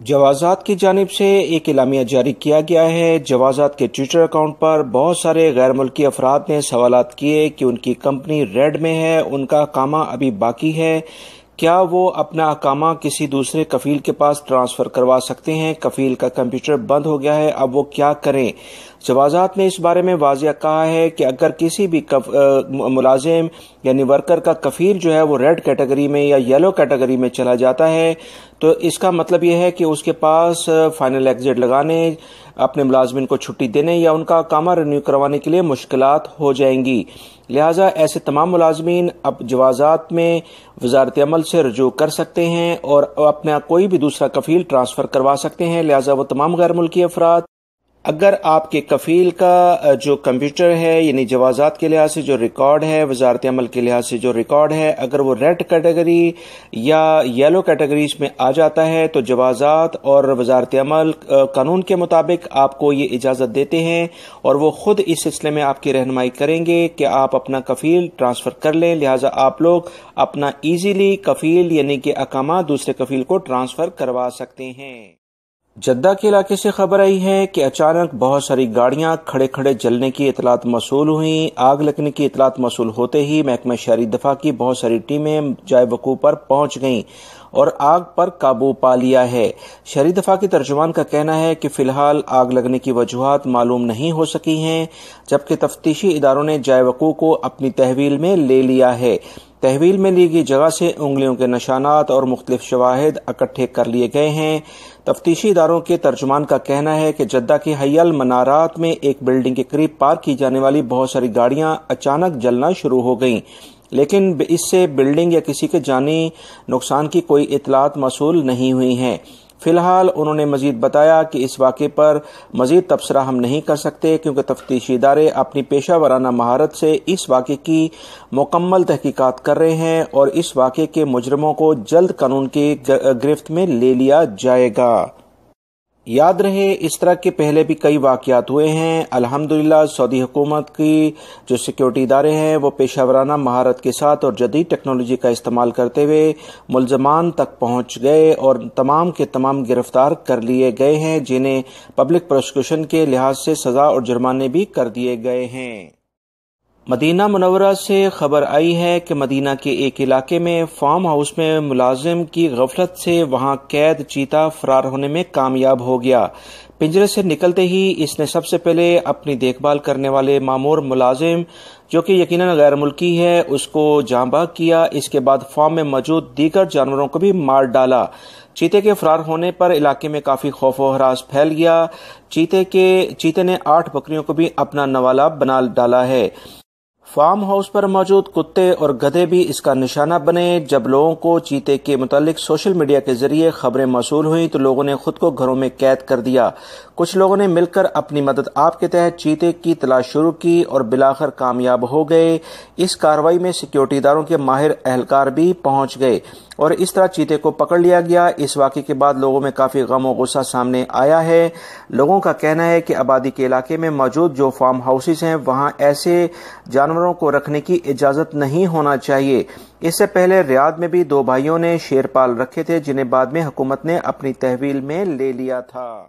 جوازات کی جانب سے ایک اعلامیہ جاری کیا گیا ہے۔ جوازات کے ٹویٹر اکاؤنٹ پر بہت سارے غیر ملکی افراد نے سوالات کیے کہ ان کی کمپنی ریڈ میں ہے، ان کا اقامہ ابھی باقی ہے، کیا وہ اپنا اقامہ کسی دوسرے کفیل کے پاس ٹرانسفر کروا سکتے ہیں؟ کفیل کا کمپیوٹر بند ہو گیا ہے، اب وہ کیا کریں؟ جوازات نے اس بارے میں واضح کہا ہے کہ اگر کسی بھی ملازم یعنی ورکر کا کفیل جو ہے وہ ریڈ کیٹیگری میں یا یلو کیٹیگری میں چلا جاتا ہے تو اس کا مطلب یہ ہے کہ اس کے پاس فائنل ایگزٹ لگانے، اپنے ملازمین کو چھٹی دینے یا ان کا اقامہ رینیو کروانے کے لیے مشکلات ہو جائیں گی۔ لہٰذا ایسے تمام ملازمین اب جوازات میں وزارت عمل سے رجوع کر سکتے ہیں اور اپنا کوئی بھی دوسرا کفیل ٹرانسفر کروا سکتے ہیں۔ لہٰذا وہ تمام غیر ملکی افراد، اگر آپ کے کفیل کا جو کمپیوٹر ہے یعنی جوازات کے لحاظ سے جو ریکارڈ ہے، وزارت عمل کے لحاظ سے جو ریکارڈ ہے، اگر وہ ریڈ کیٹیگری یا یلو کیٹیگریز میں آ جاتا ہے تو جوازات اور وزارت عمل قانون کے مطابق آپ کو یہ اجازت دیتے ہیں اور وہ خود اس سلسلے میں آپ کی رہنمائی کریں گے کہ آپ اپنا کفیل ٹرانسفر کر لیں۔ لہٰذا آپ لوگ اپنا ایزیلی کفیل یعنی کہ اقامہ دوسرے کفیل کو ٹرانسفر کروا سکتے ہیں۔ جدہ کے علاقے سے خبر آئی ہے کہ اچانک بہت ساری گاڑیاں کھڑے کھڑے جلنے کی اطلاعات موصول ہوئیں۔ آگ لگنے کی اطلاعات موصول ہوتے ہی محکمہ شہری دفاع کی بہت ساری ٹیمیں جائے وقوع پر پہنچ گئیں اور آگ پر قابو پا لیا ہے۔ شہری دفاع کے ترجمان کا کہنا ہے کہ فی الحال آگ لگنے کی وجوہات معلوم نہیں ہو سکی ہیں، جبکہ تفتیشی اداروں نے جائے وقوع کو اپنی تحویل میں لے لیا ہے۔ تحویل میں لی گئی جگہ سے انگلیوں کے نشانات اور مختلف شواہد اکٹھے کر لیے گئے ہیں۔ تفتیشی اداروں کے ترجمان کا کہنا ہے کہ جدہ کے حی المنارات میں ایک بلڈنگ کے قریب پارک کی جانے والی بہت ساری گاڑیاں اچانک جلنا شروع ہو گئیں، لیکن اس سے بلڈنگ یا کسی کے جانی نقصان کی کوئی اطلاعات موصول نہیں ہوئی ہیں۔ فی الحال انہوں نے مزید بتایا کہ اس واقعے پر مزید تبصرہ ہم نہیں کر سکتے کیونکہ تفتیشی ادارے اپنی پیشہ ورانہ مہارت سے اس واقعے کی مکمل تحقیقات کر رہے ہیں اور اس واقعے کے مجرموں کو جلد قانون کی گرفت میں لے لیا جائے گا۔ یاد رہے اس طرح کے پہلے بھی کئی واقعات ہوئے ہیں۔ الحمدللہ سعودی حکومت کی جو سیکیورٹی ادارے ہیں وہ پیشہ ورانہ مہارت کے ساتھ اور جدید ٹیکنالوجی کا استعمال کرتے ہوئے ملزمان تک پہنچ گئے اور تمام کے تمام گرفتار کر لیے گئے ہیں، جنہیں پبلک پروسیکیوشن کے لحاظ سے سزا اور جرمانے بھی کر دیے گئے ہیں۔ مدینہ منورہ سے خبر آئی ہے کہ مدینہ کے ایک علاقے میں فارم ہاؤس میں ملازم کی غفلت سے وہاں قید چیتا فرار ہونے میں کامیاب ہو گیا۔ پنجرے سے نکلتے ہی اس نے سب سے پہلے اپنی دیکھ بھال کرنے والے مامور ملازم جو کہ یقیناً غیر ملکی ہے اس کو جاں بحق کیا۔ اس کے بعد فارم میں موجود دیگر جانوروں کو بھی مار ڈالا۔ چیتے کے فرار ہونے پر علاقے میں کافی خوف و ہراس پھیل گیا۔ چیتے نے 8 بکریوں کو بھی اپنا نوالا بنا ڈالا ہے۔ فارم ہاؤس پر موجود کتے اور گدھے بھی اس کا نشانہ بنے۔ جب لوگوں کو چیتے کے متعلق سوشل میڈیا کے ذریعے خبریں موصول ہوئیں تو لوگوں نے خود کو گھروں میں قید کر دیا۔ کچھ لوگوں نے مل کر اپنی مدد آپ کے تحت چیتے کی تلاش شروع کی اور بالآخر کامیاب ہو گئے۔ اس کارروائی میں سیکیورٹی اداروں کے ماہر اہلکار بھی پہنچ گئے اور اس طرح چیتے کو پکڑ لیا گیا۔ اس واقعے کے بعد لوگوں میں کافی غم و غصہ سامنے آیا ہے۔ لوگوں کا کہنا ہے کہ آبادی کے علاقے میں موجود جو فارم ہاؤسز ہیں وہاں ایسے جانوروں کو رکھنے کی اجازت نہیں ہونا چاہیے۔ اس سے پہلے ریاض میں بھی 2 بھائیوں نے شیر پال رکھے تھے جنہیں بعد میں حکومت نے اپنی تحویل میں لے لیا تھا۔